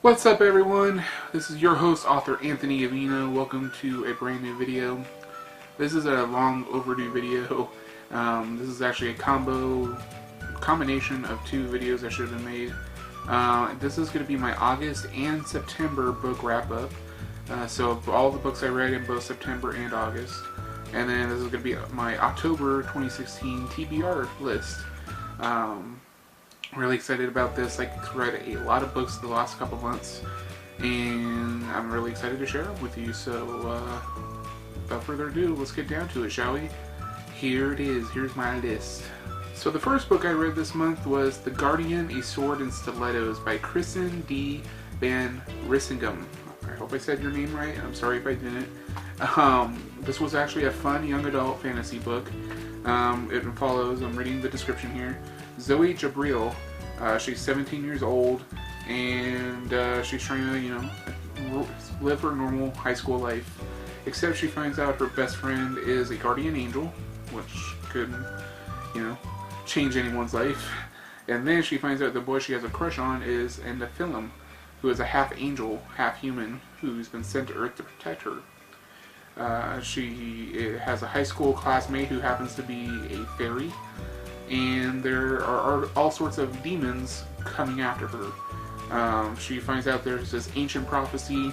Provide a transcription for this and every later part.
What's up, everyone? This is your host, author Anthony Avina. Welcome to a brand new video. This is a long overdue video. This is actually a combination of two videos that should have been made. This is going to be my August and September book wrap-up. So all the books I read in both September and August. And then this is going to be my October 2016 TBR list. Really excited about this. I've read a lot of books the last couple months, and I'm really excited to share them with you. So, without further ado, let's get down to it, shall we? Here it is. Here's my list. So the first book I read this month was The Guardian, A Sword and Stilettos by Kristen D. Van Rissinghem. I hope I said your name right. I'm sorry if I didn't. This was actually a fun young adult fantasy book. It follows, I'm reading the description here, Zoe Jabril. She's 17 years old, and she's trying to, live her normal high school life. Except she finds out her best friend is a guardian angel, which could, change anyone's life. And then she finds out the boy she has a crush on is an Nephilim, who is a half angel, half human, who's been sent to Earth to protect her. She has a high school classmate who happens to be a fairy, and there are all sorts of demons coming after her. She finds out there's this ancient prophecy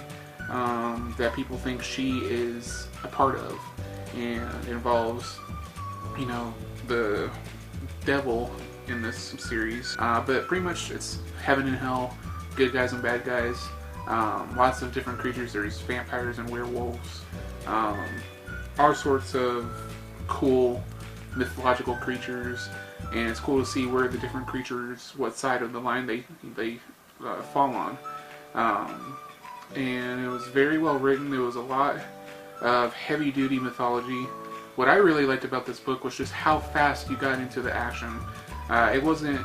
that people think she is a part of, and it involves, the devil in this series. But pretty much it's heaven and hell, good guys and bad guys, lots of different creatures. There's vampires and werewolves, all sorts of cool mythological creatures, and it's cool to see where the different creatures, what side of the line they fall on. And it was very well written. There was a lot of heavy duty mythology. What I really liked about this book was just how fast you got into the action. It wasn't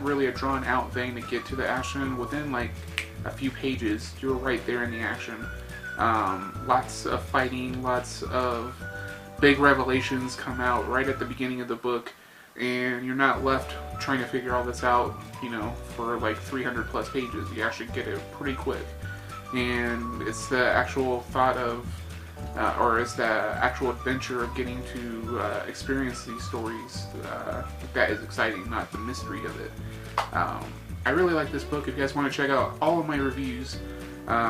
really a drawn out thing to get to the action. Within like a few pages, you were right there in the action. Lots of fighting, lots of big revelations come out right at the beginning of the book, and you're not left trying to figure all this out, for like 300 plus pages. You actually get it pretty quick, and it's the actual thought of, or it's the actual adventure of getting to experience these stories that is exciting, not the mystery of it. I really like this book. If you guys want to check out all of my reviews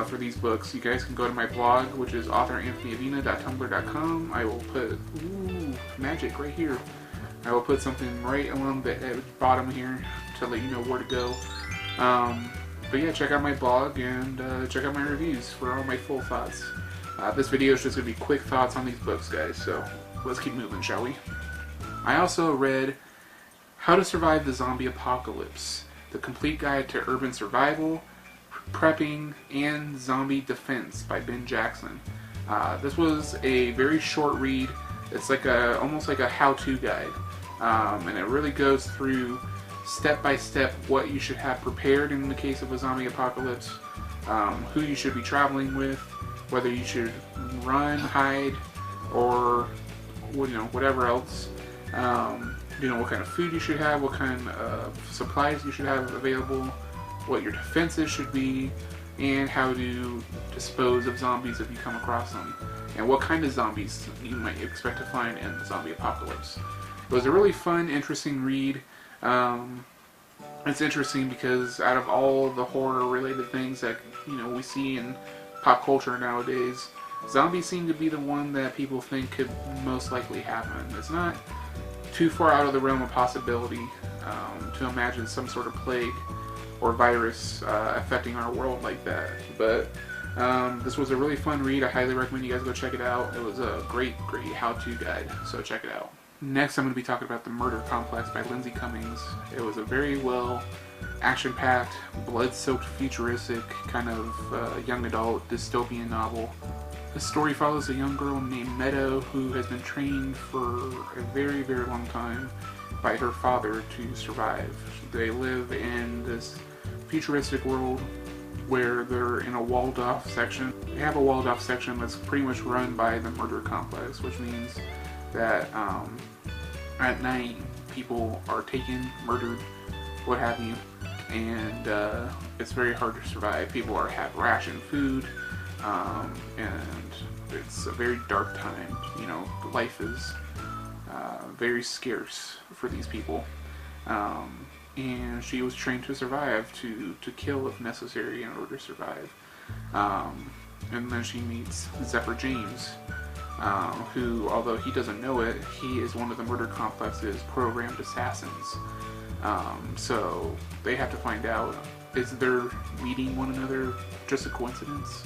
for these books, you guys can go to my blog, which is authoranthonyavina.tumblr.com. I will put magic right here. I will put something right along the bottom here to let you know where to go. But yeah, check out my blog and check out my reviews for all my full thoughts. This video is just going to be quick thoughts on these books, guys, so let's keep moving, shall we? I also read How to Survive the Zombie Apocalypse, The Complete Guide to Urban Survival, Prepping, and Zombie Defense by Ben Jackson. This was a very short read. It's like almost like a how-to guide, and it really goes through step by step what you should have prepared in the case of a zombie apocalypse, who you should be traveling with, whether you should run, hide, or whatever else. What kind of food you should have, what kind of supplies you should have available, what your defenses should be, and how to dispose of zombies if you come across them, and what kind of zombies you might expect to find in the zombie apocalypse. It was a really fun, interesting read. It's interesting because out of all the horror-related things that we see in pop culture nowadays, zombies seem to be the one that people think could most likely happen. It's not too far out of the realm of possibility to imagine some sort of plague or virus affecting our world like that. But this was a really fun read. I highly recommend you guys go check it out. It was a great how-to guide, so check it out. Next, I'm going to be talking about The Murder Complex by Lindsay Cummings. It was a very well action-packed, blood-soaked, futuristic kind of young adult dystopian novel. The story follows a young girl named Meadow who has been trained for a very, very long time by her father to survive. They live in this futuristic world where they're in a walled-off section. They have a walled-off section that's pretty much run by the murder complex, which means that at night people are taken, murdered, what have you, and it's very hard to survive. People have ration food, and it's a very dark time. You know, life is very scarce for these people. And she was trained to survive, to kill if necessary in order to survive. And then she meets Zephyr James, who, although he doesn't know it, he is one of the murder complex's programmed assassins. So they have to find out, is their meeting one another just a coincidence?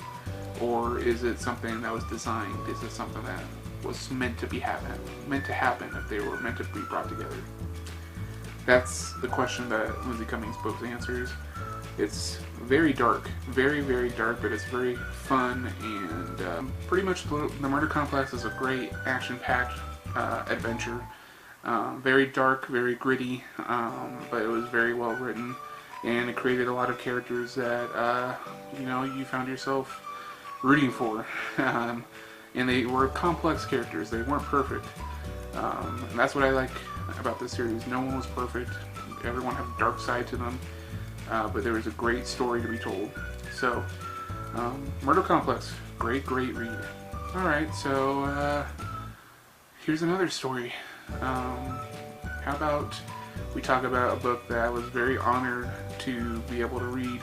Or is it something that was designed? Is it something that was meant to happen if they were meant to be brought together? That's the question that Lindsay Cummings' book answers. It's very dark, very, very dark, but it's very fun, and pretty much the Murder Complex is a great action-packed adventure. Very dark, very gritty, but it was very well written, and it created a lot of characters that you know, you found yourself rooting for. And they were complex characters. They weren't perfect. And that's what I like about this series. No one was perfect. Everyone had a dark side to them. But there was a great story to be told. So, Murder Complex. Great, great read. Alright, so here's another story. How about we talk about a book that I was very honored to be able to read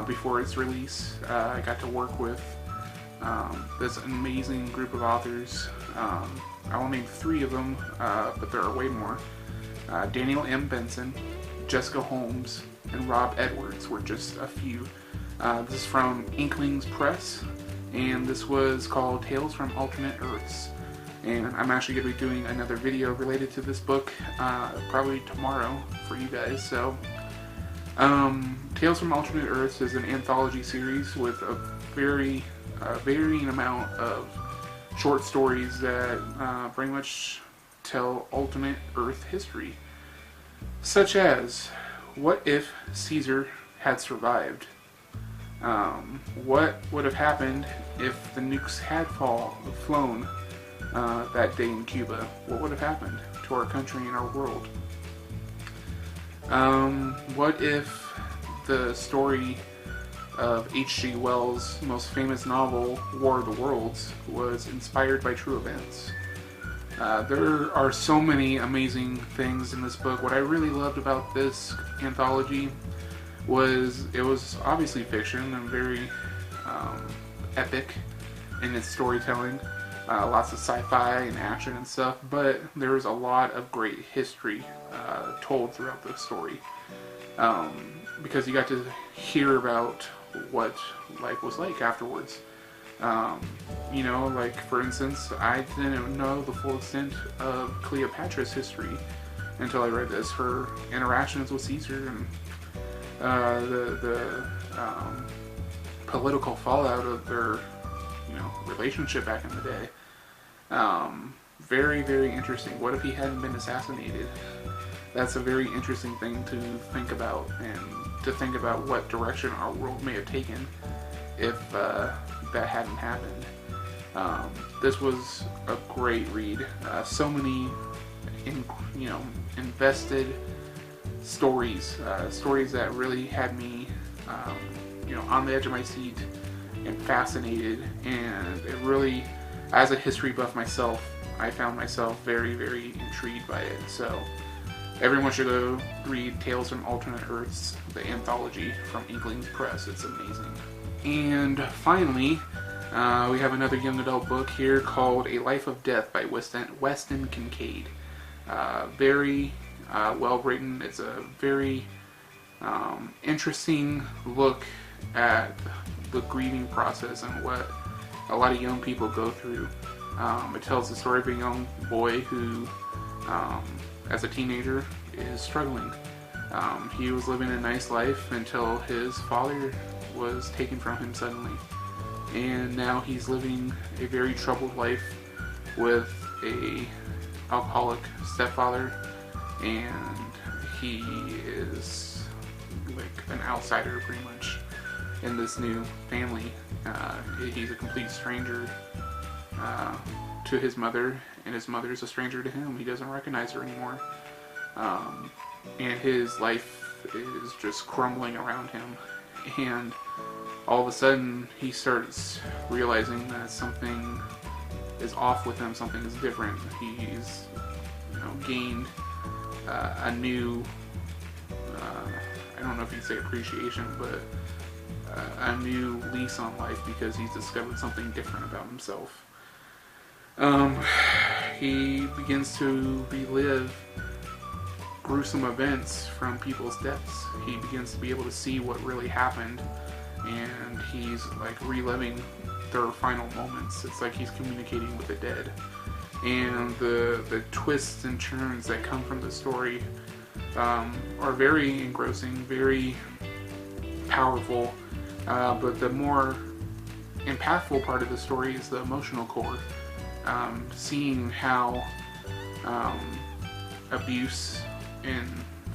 before its release. I got to work with this amazing group of authors. I will name 3 of them, but there are way more. Daniel M. Benson, Jessica Holmes, and Rob Edwards were just a few. This is from Inklings Press, and this was called Tales from Alternate Earths. And I'm actually going to be doing another video related to this book, probably tomorrow for you guys. So, Tales from Alternate Earths is an anthology series with a very varying amount of short stories that pretty much tell alternate Earth history, such as, what if Caesar had survived? What would have happened if the nukes had flown that day in Cuba? What would have happened to our country and our world? What if the story of H.G. Wells' most famous novel, War of the Worlds, was inspired by true events? There are so many amazing things in this book. What I really loved about this anthology was it was obviously fiction and very epic in its storytelling. Lots of sci-fi and action and stuff, but there was a lot of great history told throughout the story. Because you got to hear about what life was like afterwards. You know, like, for instance, I didn't know the full extent of Cleopatra's history until I read this. Her interactions with Caesar and the political fallout of their, you know, relationship back in the day. Very, very interesting. What if he hadn't been assassinated? That's a very interesting thing to think about, and to think about what direction our world may have taken if that hadn't happened. This was a great read. So many, invested stories, stories that really had me, on the edge of my seat and fascinated. And it really, as a history buff myself, I found myself very, very intrigued by it. So everyone should go read Tales from Alternate Earths, the anthology from Inklings Press. It's amazing. And finally, we have another young adult book here called A Life of Death by Weston Kincaid. Very well written. It's a very interesting look at the grieving process and what a lot of young people go through. It tells the story of a young boy who, as a teenager, is struggling. He was living a nice life until his father was taken from him suddenly. And now he's living a very troubled life with a alcoholic stepfather, and he is like an outsider pretty much in this new family. He's a complete stranger to his mother, and his mother is a stranger to him. He doesn't recognize her anymore. And his life is just crumbling around him, and all of a sudden he starts realizing that something is off with him, something is different. He's, gained a new, I don't know if you'd say appreciation, but a new lease on life because he's discovered something different about himself. He begins to relive gruesome events from people's deaths. He begins to be able to see what really happened, and he's like reliving their final moments. It's like he's communicating with the dead. And the twists and turns that come from the story are very engrossing, very powerful, but the more impactful part of the story is the emotional core. Seeing how abuse in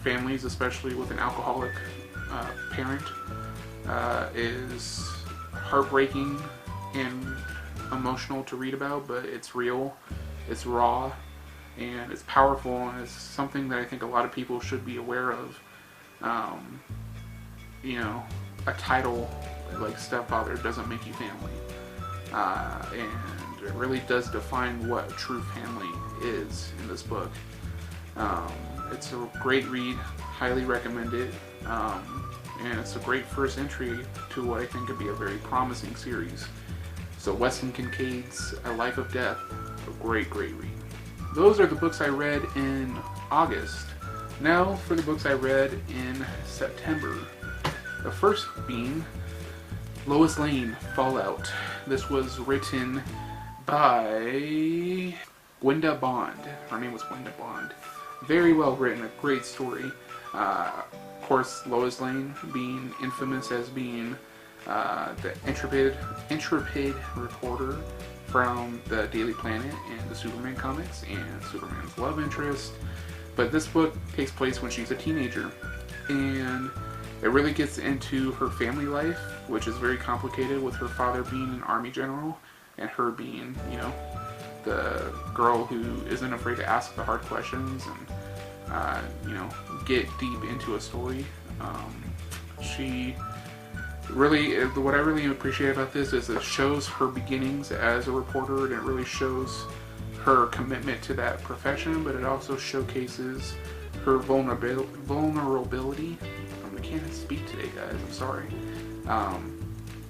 families, especially with an alcoholic parent, is heartbreaking and emotional to read about, but it's real, it's raw, and it's powerful, and it's something that I think a lot of people should be aware of. A title like Stepfather doesn't make you family, and it really does define what a true family is in this book. It's a great read, highly recommend it, and it's a great first entry to what I think could be a very promising series. So Weston Kincaid's A Life of Death, a great read. Those are the books I read in August. Now for the books I read in September. The first being Lois Lane, Fallout. This was written by Gwenda Bond. Her name was Gwenda Bond. Very well written, a great story. Of course, Lois Lane being infamous as being the intrepid reporter from the Daily Planet and the Superman comics, and Superman's love interest. But this book takes place when she's a teenager, and it really gets into her family life, which is very complicated, with her father being an army general and her being, the girl who isn't afraid to ask the hard questions and, get deep into a story. What I really appreciate about this is it shows her beginnings as a reporter, and it really shows her commitment to that profession, but it also showcases her vulnerability. I can't speak today, guys, I'm sorry.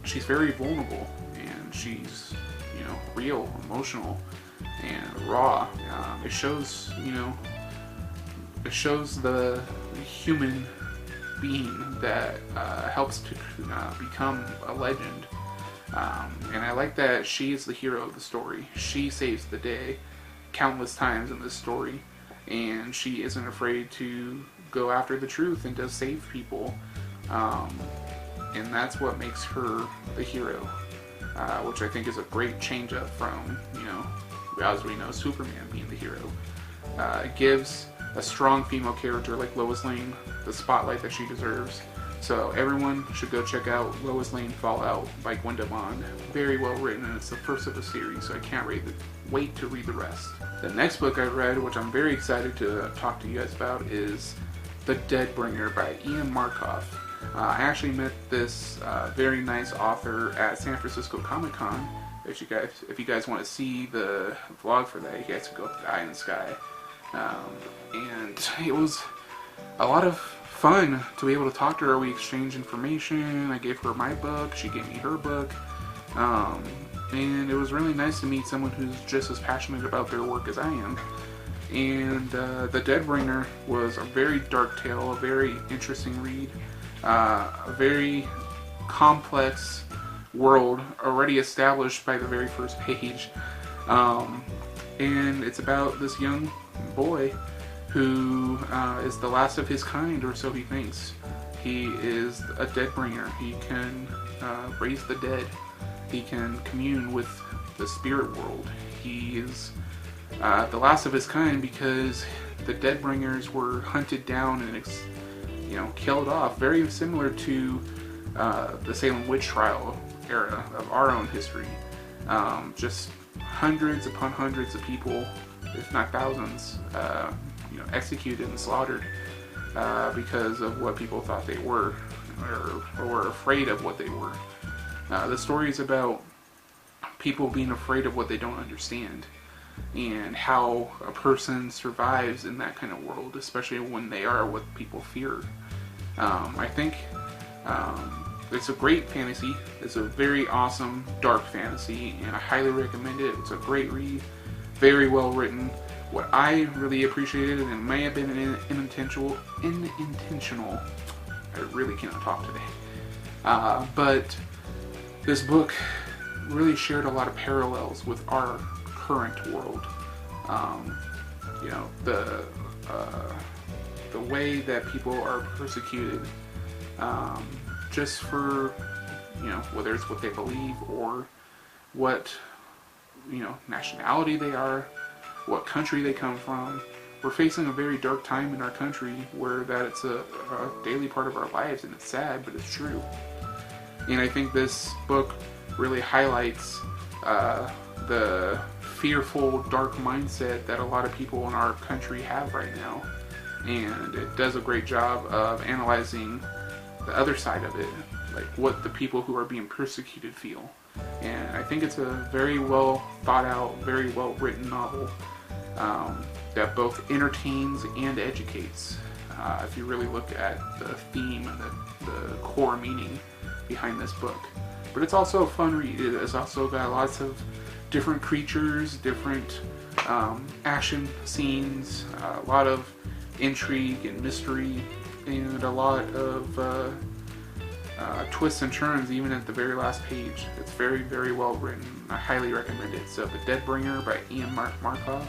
She's very vulnerable, and she's, real, emotional, and raw. It shows, the human being that helps to become a legend. And I like that she is the hero of the story. She saves the day countless times in this story, and she isn't afraid to go after the truth and to save people. And that's what makes her the hero, which I think is a great change up from, as we know, Superman being the hero. It gives a strong female character like Lois Lane the spotlight that she deserves. So everyone should go check out Lois Lane Fallout by Gwenda Bond. Very well written, and it's the first of a series, so I can't wait to read the rest. The next book I read, which I'm very excited to talk to you guys about, is The Deadbringer by Ian Markoff. I actually met this very nice author at San Francisco Comic-Con. If you guys want to see the vlog for that, you guys can go up to the Eye in the Sky. And it was a lot of fun to be able to talk to her. We exchanged information. I gave her my book, she gave me her book, and it was really nice to meet someone who's just as passionate about their work as I am. And The Deadbringer was a very dark tale, a very interesting read, a very complex world already established by the very first page, and it's about this young boy who is the last of his kind, or so he thinks. He is a Deadbringer. He can raise the dead. He can commune with the spirit world. He is the last of his kind because the Deadbringers were hunted down and killed off, very similar to the Salem witch trial era of our own history. Just hundreds upon hundreds of people, if not thousands, executed and slaughtered. because of what people thought they were, or were afraid of what they were. The story is about people being afraid of what they don't understand, and how a person survives in that kind of world, especially when they are what people fear. I think it's a great fantasy. It's a very awesome dark fantasy, and I highly recommend it. It's a great read, very well written. What I really appreciated, and it may have been unintentional. I really cannot talk today. But this book really shared a lot of parallels with our current world. You know, the way that people are persecuted, just for, you know, whether it's what they believe or what, you know, nationality they are, what country they come from. We're facing a very dark time in our country where that it's a daily part of our lives, and it's sad, but it's true. And I think this book really highlights the fearful, dark mindset that a lot of people in our country have right now. And it does a great job of analyzing the other side of it, like what the people who are being persecuted feel. And I think it's a very well thought out, very well written novel that both entertains and educates, if you really look at the theme and the core meaning behind this book. But it's also a fun read. It's also got lots of different creatures, different action scenes, a lot of intrigue and mystery, and a lot of twists and turns even at the very last page. It's very, very well written. I highly recommend it. So The Deadbringer by Ian Markoff.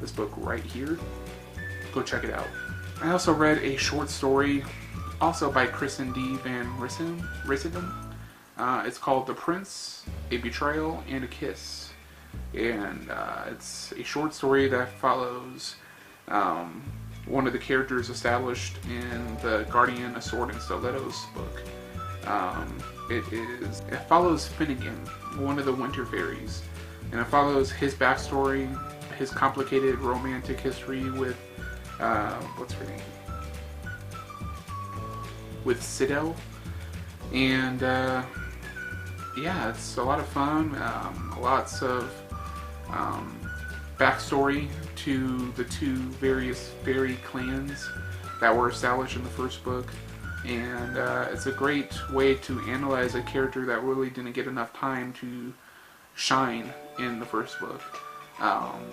This book right here. Go check it out. I also read a short story, also by Kristen D. Van Rissenden. It's called The Prince, A Betrayal, and a Kiss. And it's a short story that follows one of the characters established in the Guardian, A Sword and Stilettos book. It follows Finnegan, one of the Winter Fairies, and it follows his backstory, his complicated romantic history with what's her name? With Sidel, and yeah, it's a lot of fun. Lots of backstory to the two various fairy clans that were established in the first book, and it's a great way to analyze a character that really didn't get enough time to shine in the first book.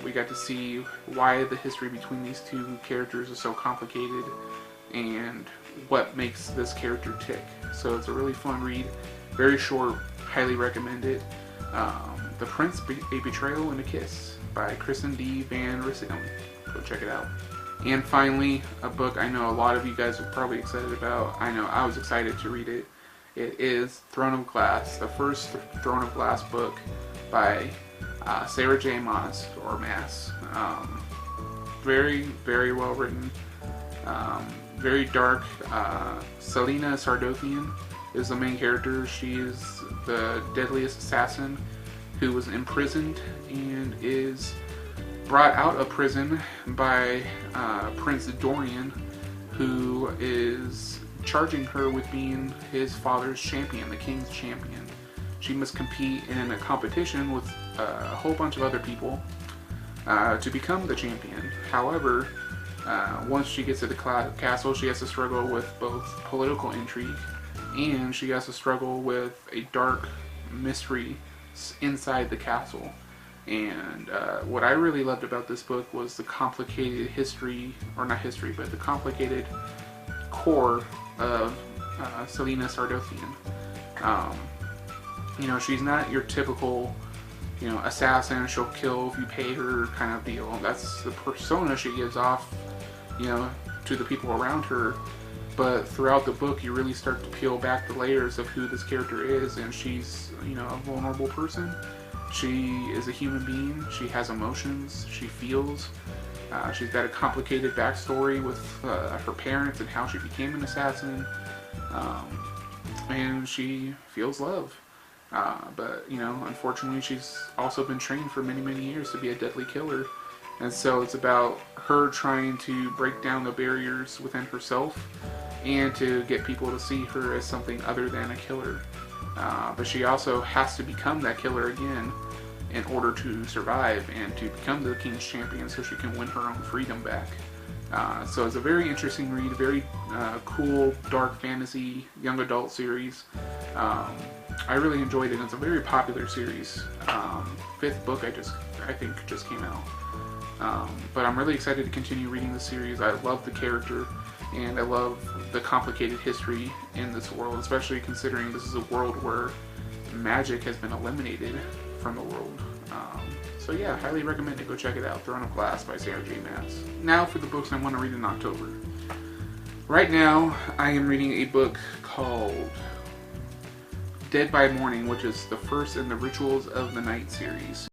We got to see why the history between these two characters is so complicated and what makes this character tick. So it's a really fun read, very short, highly recommend it. The Prince, A Betrayal, and a Kiss by Kristen D. Van Rissenden. Go check it out. And finally, a book I know a lot of you guys are probably excited about. I know I was excited to read it. It is Throne of Glass, the first Throne of Glass book by Sarah J. Maas, or Maas. Very, very well written. Very dark. Selena Sardothian is the main character. She is the deadliest assassin who was imprisoned and is brought out of prison by Prince Dorian, who is charging her with being his father's champion, the king's champion. She must compete in a competition with a whole bunch of other people to become the champion. However, once she gets to the castle, she has to struggle with both political intrigue, and she has to struggle with a dark mystery inside the castle. And what I really loved about this book was the complicated history, or not history, but the complicated core of Selena Sardothian. You know, she's not your typical, you know, assassin, she'll kill if you pay her kind of deal. That's the persona she gives off, you know, to the people around her. But throughout the book, you really start to peel back the layers of who this character is, and she's, you know, a vulnerable person. She is a human being. She has emotions. She feels. She's got a complicated backstory with her parents and how she became an assassin. And she feels love. But, you know, unfortunately, she's also been trained for many, many years to be a deadly killer. And so it's about her trying to break down the barriers within herself and to get people to see her as something other than a killer. But she also has to become that killer again in order to survive and to become the King's Champion so she can win her own freedom back. So it's a very interesting read, a very cool, dark fantasy, young adult series. I really enjoyed it. It's a very popular series. Fifth book I think just came out. But I'm really excited to continue reading the series. I love the character, and I love the complicated history in this world, especially considering this is a world where magic has been eliminated from the world. So yeah, highly recommend it. Go check it out. Throne of Glass by Sarah J. Maas. Now for the books I want to read in October. Right now, I am reading a book called Dead by Morning, which is the first in the Rituals of the Night series.